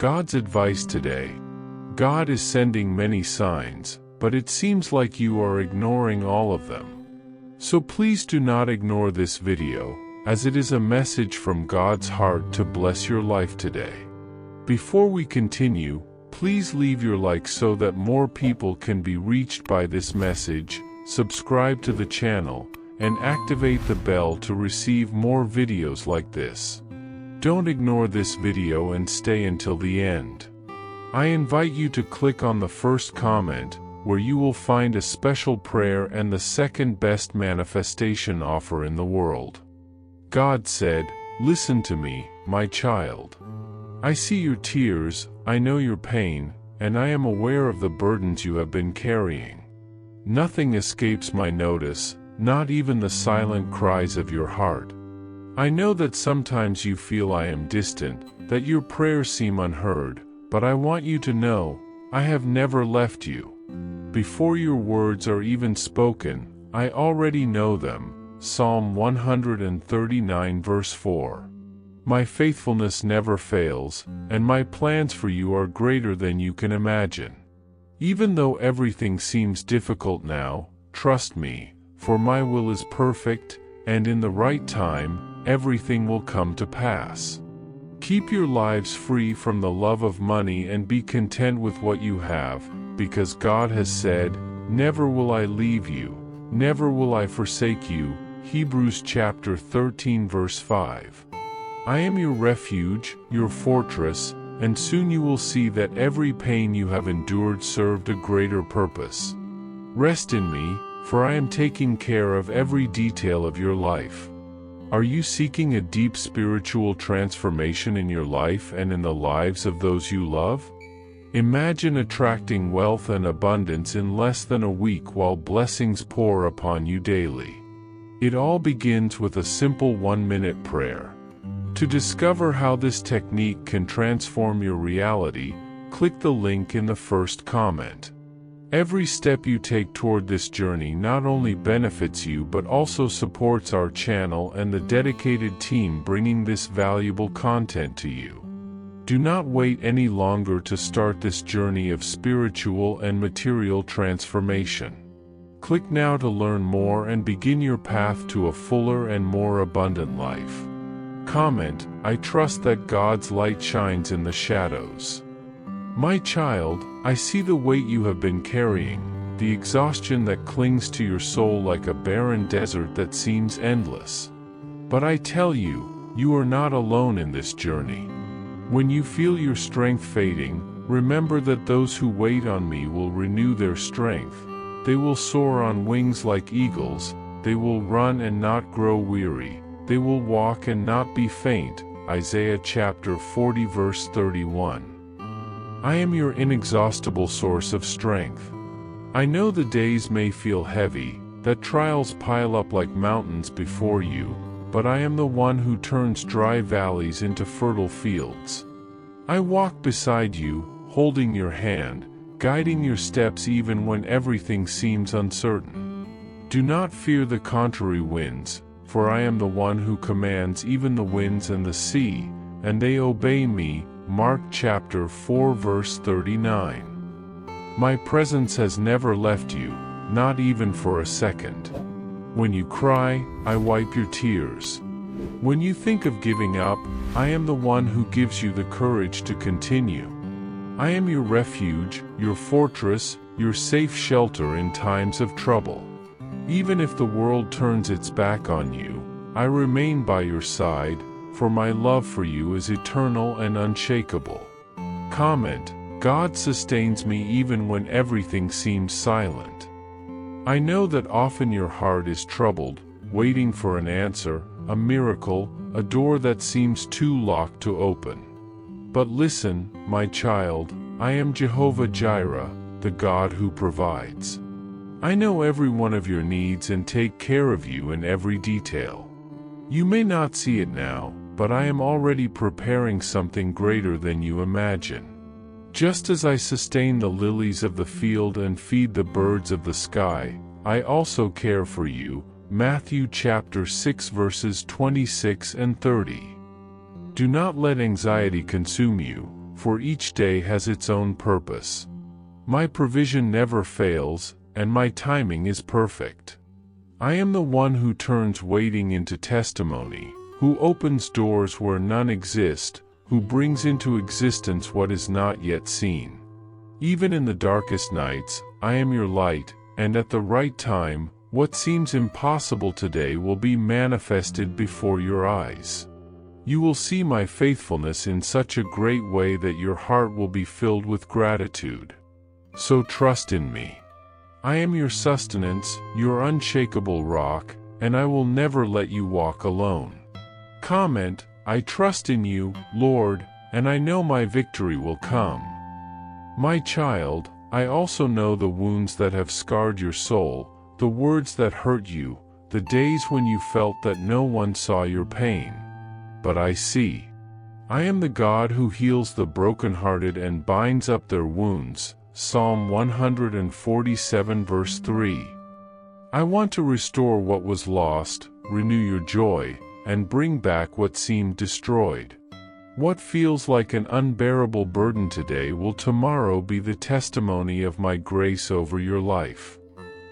God's advice today. God is sending many signs, but it seems like you are ignoring all of them. So please do not ignore this video, as it is a message from God's heart to bless your life today. Before we continue, please leave your like so that more people can be reached by this message, subscribe to the channel, and activate the bell to receive more videos like this. Don't ignore this video and stay until the end. I invite you to click on the first comment, where you will find a special prayer and the second best manifestation offer in the world. God said, "Listen to me, my child. I see your tears, I know your pain, and I am aware of the burdens you have been carrying. Nothing escapes my notice, not even the silent cries of your heart. I know that sometimes you feel I am distant, that your prayers seem unheard, but I want you to know, I have never left you. Before your words are even spoken, I already know them." Psalm 139 verse 4. My faithfulness never fails, and my plans for you are greater than you can imagine. Even though everything seems difficult now, trust me, for my will is perfect, and in the right time, everything will come to pass. Keep your lives free from the love of money and be content with what you have, because God has said, "Never will I leave you, never will I forsake you." Hebrews chapter 13 verse 5. I am your refuge, your fortress, and soon you will see that every pain you have endured served a greater purpose. Rest in me, for I am taking care of every detail of your life. Are you seeking a deep spiritual transformation in your life and in the lives of those you love? Imagine attracting wealth and abundance in less than a week while blessings pour upon you daily. It all begins with a simple 1-minute prayer. To discover how this technique can transform your reality, click the link in the first comment. Every step you take toward this journey not only benefits you but also supports our channel and the dedicated team bringing this valuable content to you. Do not wait any longer to start this journey of spiritual and material transformation. Click now to learn more and begin your path to a fuller and more abundant life. Comment, I trust that God's light shines in the shadows. My child, I see the weight you have been carrying, the exhaustion that clings to your soul like a barren desert that seems endless. But I tell you, you are not alone in this journey. When you feel your strength fading, remember that those who wait on me will renew their strength. They will soar on wings like eagles, they will run and not grow weary, they will walk and not be faint. Isaiah chapter 40 verse 31. I am your inexhaustible source of strength. I know the days may feel heavy, that trials pile up like mountains before you, but I am the one who turns dry valleys into fertile fields. I walk beside you, holding your hand, guiding your steps even when everything seems uncertain. Do not fear the contrary winds, for I am the one who commands even the winds and the sea, and they obey me. Mark chapter 4 verse 39. My presence has never left you, not even for a second. When you cry, I wipe your tears. When you think of giving up, I am the one who gives you the courage to continue. I am your refuge, your fortress, your safe shelter in times of trouble. Even if the world turns its back on you, I remain by your side, for my love for you is eternal and unshakable. Comment, God sustains me even when everything seems silent. I know that often your heart is troubled, waiting for an answer, a miracle, a door that seems too locked to open. But listen, my child, I am Jehovah Jireh, the God who provides. I know every one of your needs and take care of you in every detail. You may not see it now, but I am already preparing something greater than you imagine. Just as I sustain the lilies of the field and feed the birds of the sky, I also care for you. Matthew chapter 6 verses 26 and 30. Do not let anxiety consume you, for each day has its own purpose. My provision never fails, and my timing is perfect. I am the one who turns waiting into testimony, who opens doors where none exist, who brings into existence what is not yet seen. Even in the darkest nights, I am your light, and at the right time, what seems impossible today will be manifested before your eyes. You will see my faithfulness in such a great way that your heart will be filled with gratitude. So trust in me. I am your sustenance, your unshakable rock, and I will never let you walk alone. Comment, I trust in you, Lord, and I know my victory will come. My child, I also know the wounds that have scarred your soul, the words that hurt you, the days when you felt that no one saw your pain. But I see. I am the God who heals the brokenhearted and binds up their wounds. Psalm 147 verse 3. I want to restore what was lost, renew your joy, and bring back what seemed destroyed. What feels like an unbearable burden today will tomorrow be the testimony of my grace over your life.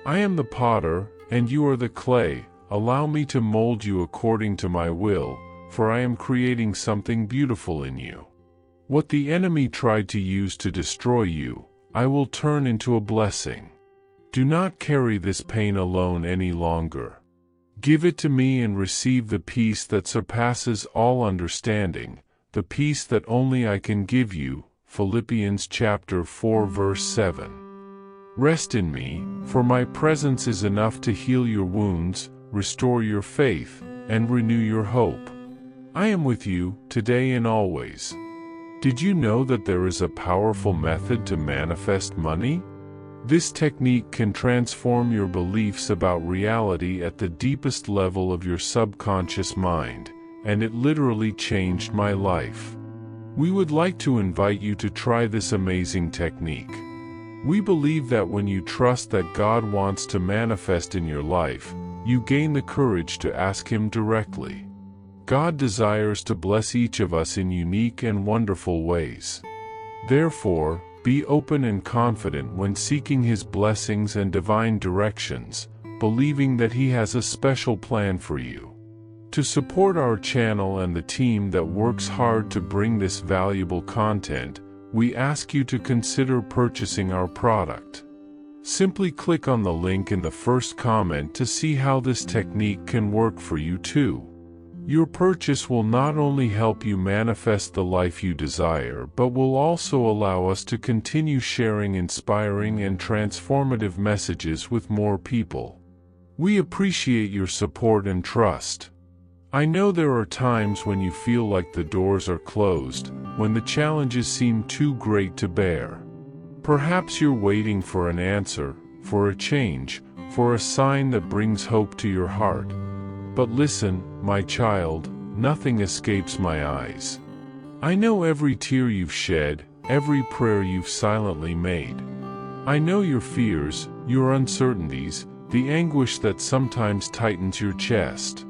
I am the potter, and you are the clay. Allow me to mold you according to my will, for I am creating something beautiful in you. What the enemy tried to use to destroy you, I will turn into a blessing. Do not carry this pain alone any longer. Give it to me and receive the peace that surpasses all understanding, the peace that only I can give you. Philippians chapter 4 verse 7. Rest in me, for my presence is enough to heal your wounds, restore your faith, and renew your hope. I am with you, today and always. Did you know that there is a powerful method to manifest money? This technique can transform your beliefs about reality at the deepest level of your subconscious mind, and it literally changed my life. We would like to invite you to try this amazing technique. We believe that when you trust that God wants to manifest in your life, you gain the courage to ask Him directly. God desires to bless each of us in unique and wonderful ways. Therefore, be open and confident when seeking His blessings and divine directions, believing that He has a special plan for you. To support our channel and the team that works hard to bring this valuable content, we ask you to consider purchasing our product. Simply click on the link in the first comment to see how this technique can work for you too. Your purchase will not only help you manifest the life you desire, but will also allow us to continue sharing inspiring and transformative messages with more people. We appreciate your support and trust. I know there are times when you feel like the doors are closed, when the challenges seem too great to bear. Perhaps you're waiting for an answer, for a change, for a sign that brings hope to your heart. But listen, my child, nothing escapes my eyes. I know every tear you've shed, every prayer you've silently made. I know your fears, your uncertainties, the anguish that sometimes tightens your chest.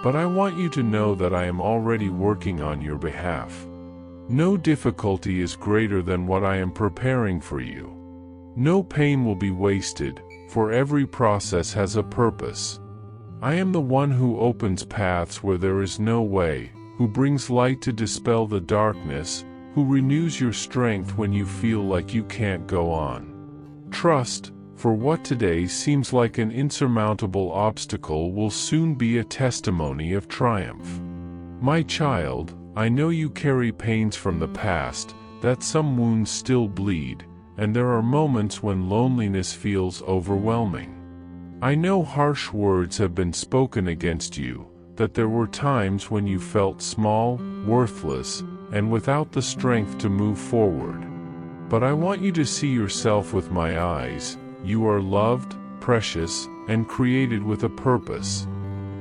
But I want you to know that I am already working on your behalf. No difficulty is greater than what I am preparing for you. No pain will be wasted, for every process has a purpose. I am the one who opens paths where there is no way, who brings light to dispel the darkness, who renews your strength when you feel like you can't go on. Trust, for what today seems like an insurmountable obstacle will soon be a testimony of triumph. My child, I know you carry pains from the past, that some wounds still bleed, and there are moments when loneliness feels overwhelming. I know harsh words have been spoken against you, that there were times when you felt small, worthless, and without the strength to move forward. But I want you to see yourself with my eyes. You are loved, precious, and created with a purpose.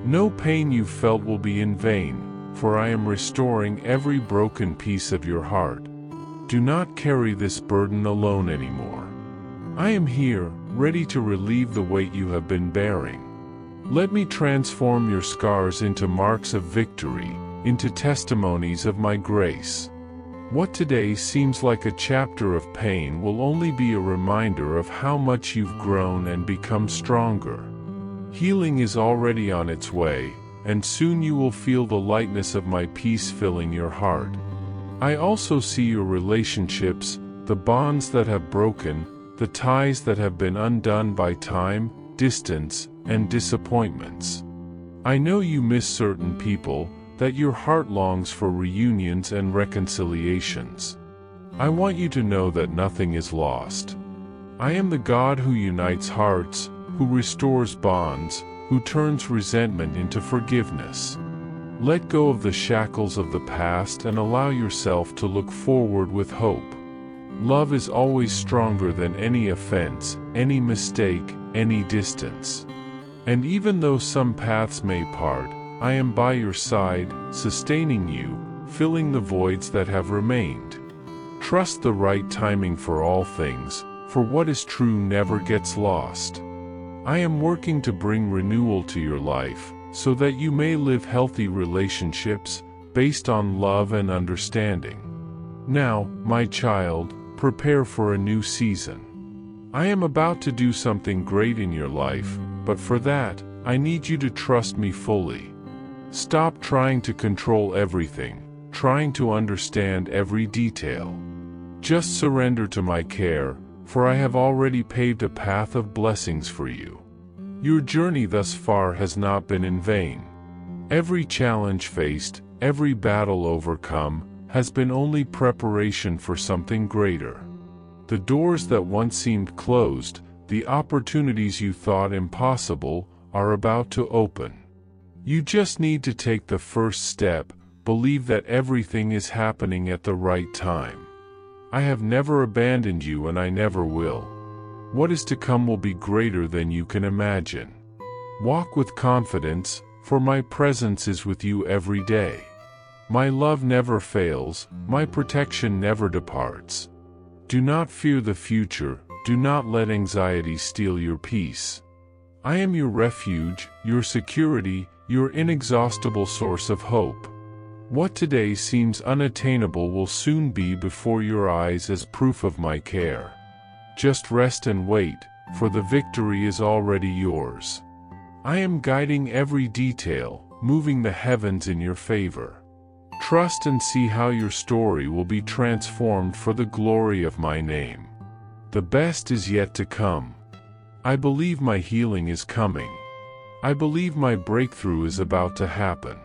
No pain you felt will be in vain, for I am restoring every broken piece of your heart. Do not carry this burden alone anymore. I am here, ready to relieve the weight you have been bearing. Let me transform your scars into marks of victory, into testimonies of my grace. What today seems like a chapter of pain will only be a reminder of how much you've grown and become stronger. Healing is already on its way, and soon you will feel the lightness of my peace filling your heart. I also see your relationships, the bonds that have broken, the ties that have been undone by time, distance, and disappointments. I know you miss certain people, that your heart longs for reunions and reconciliations. I want you to know that nothing is lost. I am the God who unites hearts, who restores bonds, who turns resentment into forgiveness. Let go of the shackles of the past and allow yourself to look forward with hope. Love is always stronger than any offense, any mistake, any distance. And even though some paths may part, I am by your side, sustaining you, filling the voids that have remained. Trust the right timing for all things, for what is true never gets lost. I am working to bring renewal to your life, so that you may live healthy relationships, based on love and understanding. Now, my child, prepare for a new season. I am about to do something great in your life, but for that, I need you to trust me fully. Stop trying to control everything, trying to understand every detail. Just surrender to my care, for I have already paved a path of blessings for you. Your journey thus far has not been in vain. Every challenge faced, every battle overcome, has been only preparation for something greater. The doors that once seemed closed, the opportunities you thought impossible, are about to open. You just need to take the first step, believe that everything is happening at the right time. I have never abandoned you and I never will. What is to come will be greater than you can imagine. Walk with confidence, for my presence is with you every day. My love never fails, my protection never departs. Do not fear the future, do not let anxiety steal your peace. I am your refuge, your security, your inexhaustible source of hope. What today seems unattainable will soon be before your eyes as proof of my care. Just rest and wait, for the victory is already yours. I am guiding every detail, moving the heavens in your favor. Trust and see how your story will be transformed for the glory of my name. The best is yet to come. I believe my healing is coming. I believe my breakthrough is about to happen.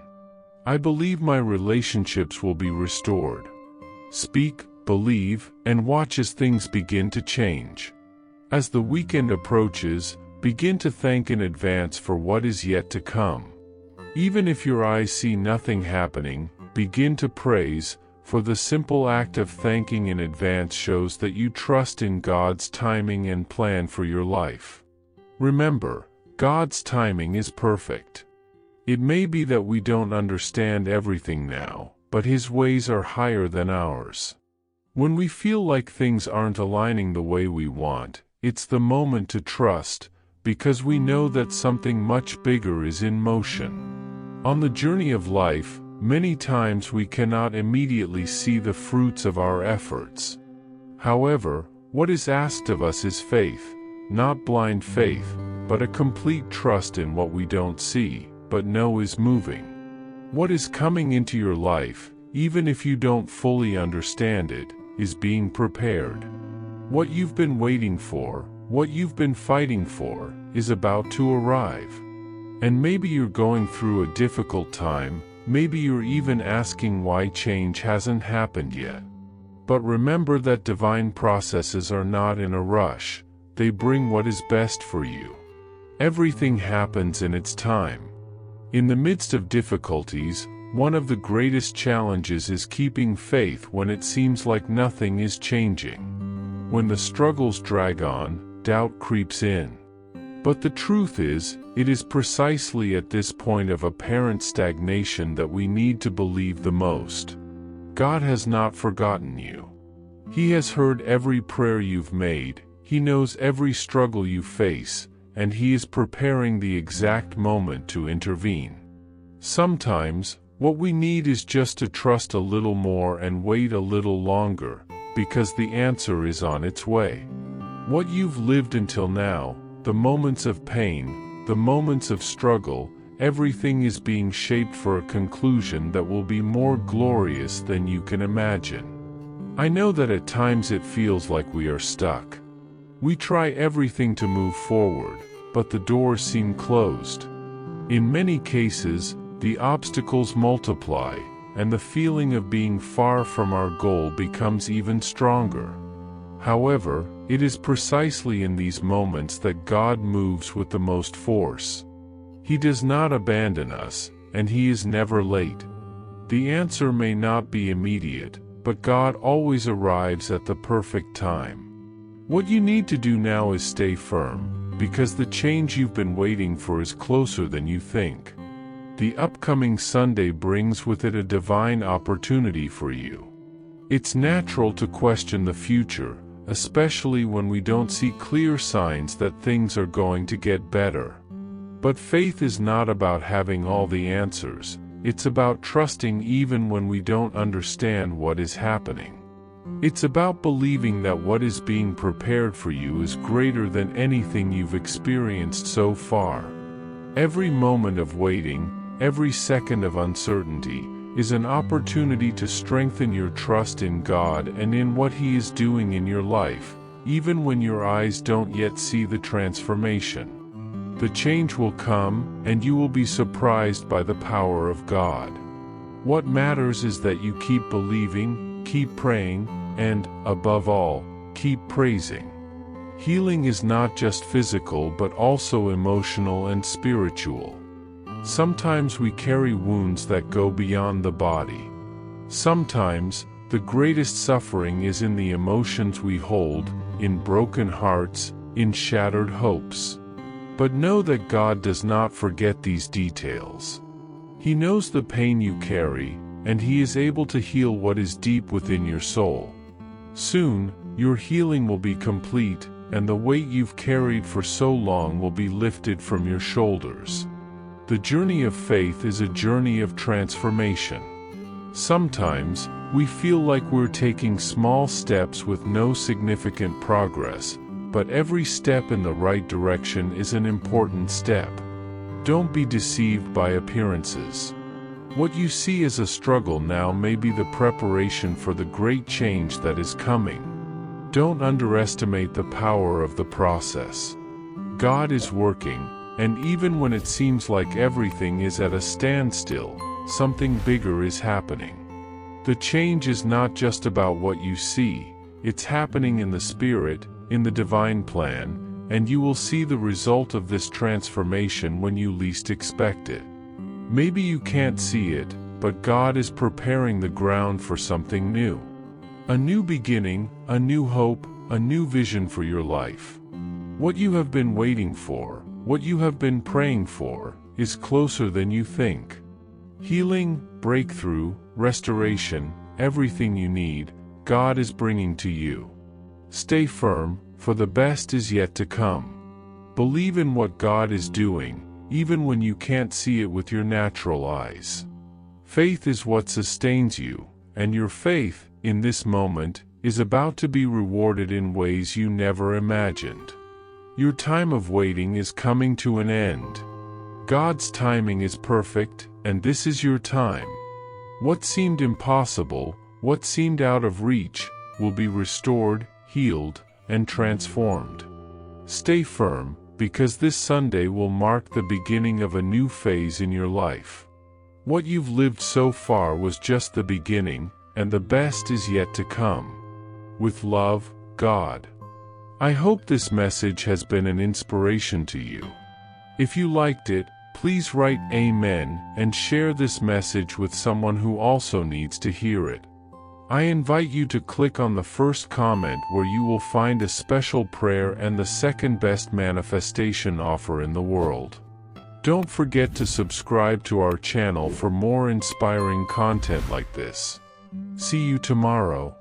I believe my relationships will be restored. Speak, believe, and watch as things begin to change. As the weekend approaches, begin to thank in advance for what is yet to come. Even if your eyes see nothing happening, begin to praise, for the simple act of thanking in advance shows that you trust in God's timing and plan for your life. Remember, God's timing is perfect. It may be that we don't understand everything now, but His ways are higher than ours. When we feel like things aren't aligning the way we want, it's the moment to trust, because we know that something much bigger is in motion. On the journey of life, many times we cannot immediately see the fruits of our efforts. However, what is asked of us is faith, not blind faith, but a complete trust in what we don't see, but know is moving. What is coming into your life, even if you don't fully understand it, is being prepared. What you've been waiting for, what you've been fighting for, is about to arrive. And maybe you're going through a difficult time, maybe you're even asking why change hasn't happened yet. But remember that divine processes are not in a rush, they bring what is best for you. Everything happens in its time. In the midst of difficulties, one of the greatest challenges is keeping faith when it seems like nothing is changing. When the struggles drag on, doubt creeps in. But the truth is, it is precisely at this point of apparent stagnation that we need to believe the most. God has not forgotten you. He has heard every prayer you've made, He knows every struggle you face, and He is preparing the exact moment to intervene. Sometimes, What we need is just to trust a little more and wait a little longer, because the answer is on its way. What you've lived until now, the moments of pain, the moments of struggle, everything is being shaped for a conclusion that will be more glorious than you can imagine. I know that at times it feels like we are stuck. We try everything to move forward, but the doors seem closed. In many cases, the obstacles multiply, and the feeling of being far from our goal becomes even stronger. However, it is precisely in these moments that God moves with the most force. He does not abandon us, and He is never late. The answer may not be immediate, but God always arrives at the perfect time. What you need to do now is stay firm, because the change you've been waiting for is closer than you think. The upcoming Sunday brings with it a divine opportunity for you. It's natural to question the future, especially when we don't see clear signs that things are going to get better. But faith is not about having all the answers. It's about trusting even when we don't understand what is happening. It's about believing that what is being prepared for you is greater than anything you've experienced so far. Every moment of waiting, every second of uncertainty, is an opportunity to strengthen your trust in God and in what He is doing in your life, even when your eyes don't yet see the transformation. The change will come, and you will be surprised by the power of God. What matters is that you keep believing, keep praying, and, above all, keep praising. Healing is not just physical but also emotional and spiritual. Sometimes we carry wounds that go beyond the body. Sometimes, the greatest suffering is in the emotions we hold, in broken hearts, in shattered hopes. But know that God does not forget these details. He knows the pain you carry, and He is able to heal what is deep within your soul. Soon, your healing will be complete, and the weight you've carried for so long will be lifted from your shoulders. The journey of faith is a journey of transformation. Sometimes, we feel like we're taking small steps with no significant progress, but every step in the right direction is an important step. Don't be deceived by appearances. What you see as a struggle now may be the preparation for the great change that is coming. Don't underestimate the power of the process. God is working, and even when it seems like everything is at a standstill, something bigger is happening. The change is not just about what you see, it's happening in the Spirit, in the divine plan, and you will see the result of this transformation when you least expect it. Maybe you can't see it, but God is preparing the ground for something new. A new beginning, a new hope, a new vision for your life. What you have been waiting for, what you have been praying for, is closer than you think. Healing, breakthrough, restoration, everything you need, God is bringing to you. Stay firm, for the best is yet to come. Believe in what God is doing, even when you can't see it with your natural eyes. Faith is what sustains you, and your faith, in this moment, is about to be rewarded in ways you never imagined. Your time of waiting is coming to an end. God's timing is perfect, and this is your time. What seemed impossible, what seemed out of reach, will be restored, healed, and transformed. Stay firm, because this Sunday will mark the beginning of a new phase in your life. What you've lived so far was just the beginning, and the best is yet to come. With love, God. I hope this message has been an inspiration to you. If you liked it, please write Amen and share this message with someone who also needs to hear it. I invite you to click on the first comment where you will find a special prayer and the second best manifestation offer in the world. Don't forget to subscribe to our channel for more inspiring content like this. See you tomorrow.